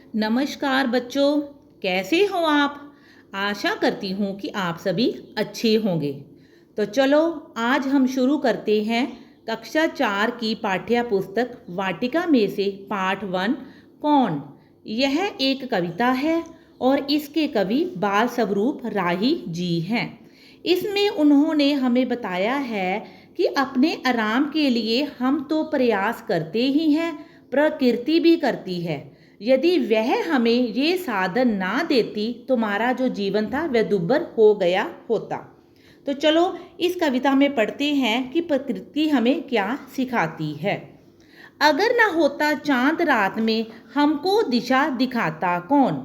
नमस्कार बच्चों, कैसे हो आप। आशा करती हूँ कि आप सभी अच्छे होंगे। तो चलो आज हम शुरू करते हैं कक्षा 4 की पाठ्य पुस्तक वाटिका में से पाठ 1 कौन। यह एक कविता है और इसके कवि बाल स्वरूप राही जी हैं। इसमें उन्होंने हमें बताया है कि अपने आराम के लिए हम तो प्रयास करते ही हैं, प्रकृति भी करती है। यदि वह हमें ये साधन ना देती तो हमारा जो जीवन था वह दुर्भर हो गया होता। तो चलो इस कविता में पढ़ते हैं कि प्रकृति हमें क्या सिखाती है। अगर ना होता चांद रात में हमको दिशा दिखाता कौन।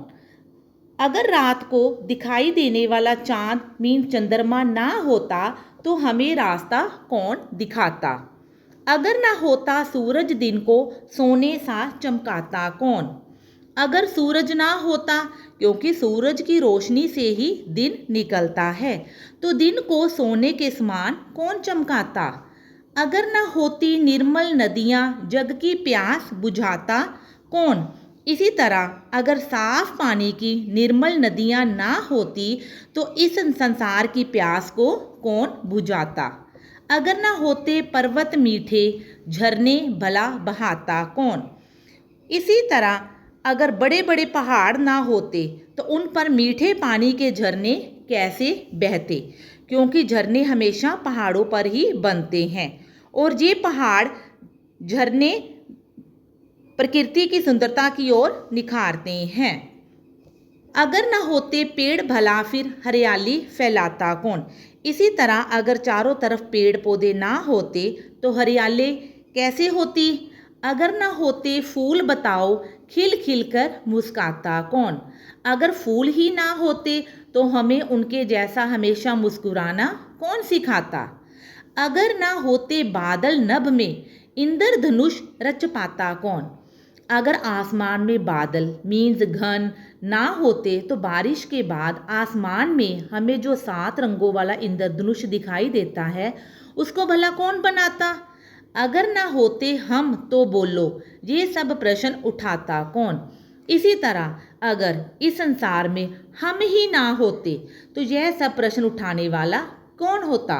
अगर रात को दिखाई देने वाला चांद मीन चंद्रमा ना होता तो हमें रास्ता कौन दिखाता। अगर ना होता सूरज दिन को सोने सा चमकाता कौन। अगर सूरज ना होता, क्योंकि सूरज की रोशनी से ही दिन निकलता है, तो दिन को सोने के समान कौन चमकाता। अगर ना होती निर्मल नदियाँ जग की प्यास बुझाता कौन। इसी तरह अगर साफ पानी की निर्मल नदियाँ ना होती तो इस संसार की प्यास को कौन बुझाता। अगर ना होते पर्वत मीठे झरने भला बहाता कौन। इसी तरह अगर बड़े बड़े पहाड़ ना होते तो उन पर मीठे पानी के झरने कैसे बहते, क्योंकि झरने हमेशा पहाड़ों पर ही बनते हैं और ये पहाड़ झरने प्रकृति की सुंदरता की ओर निखारते हैं। अगर ना होते पेड़ भला फिर हरियाली फैलाता कौन। इसी तरह अगर चारों तरफ पेड़ पौधे ना होते तो हरियाली कैसे होती। अगर ना होते फूल बताओ खिल खिल कर मुस्काता कौन। अगर फूल ही ना होते तो हमें उनके जैसा हमेशा मुस्कुराना कौन सिखाता। अगर ना होते बादल नभ में इंद्रधनुष रच पाता कौन। अगर आसमान में बादल मीन्स घन ना होते तो बारिश के बाद आसमान में हमें जो 7 रंगों वाला इंद्रधनुष दिखाई देता है उसको भला कौन बनाता। अगर ना होते हम तो बोलो ये सब प्रश्न उठाता कौन। इसी तरह अगर इस संसार में हम ही ना होते तो यह सब प्रश्न उठाने वाला कौन होता,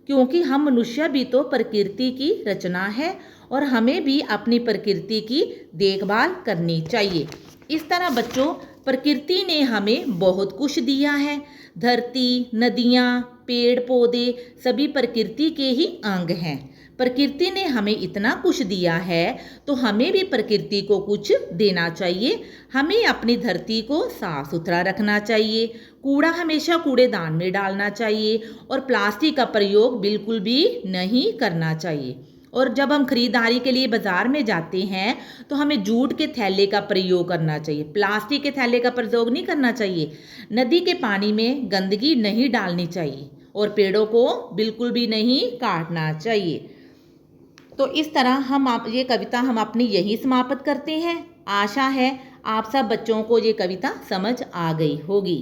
क्योंकि हम मनुष्य भी तो प्रकृति की रचना है और हमें भी अपनी प्रकृति की देखभाल करनी चाहिए। इस तरह बच्चों प्रकृति ने हमें बहुत कुछ दिया है। धरती नदियाँ पेड़ पौधे सभी प्रकृति के ही अंग हैं। प्रकृति ने हमें इतना कुछ दिया है तो हमें भी प्रकृति को कुछ देना चाहिए। हमें अपनी धरती को साफ सुथरा रखना चाहिए, कूड़ा हमेशा कूड़ेदान में डालना चाहिए और प्लास्टिक का प्रयोग बिल्कुल भी नहीं करना चाहिए। और जब हम खरीदारी के लिए बाज़ार में जाते हैं तो हमें जूट के थैले का प्रयोग करना चाहिए, प्लास्टिक के थैले का प्रयोग नहीं करना चाहिए। नदी के पानी में गंदगी नहीं डालनी चाहिए और पेड़ों को बिल्कुल भी नहीं काटना चाहिए। तो इस तरह ये कविता हम अपनी यहीं समाप्त करते हैं। आशा है आप सब बच्चों को ये कविता समझ आ गई होगी।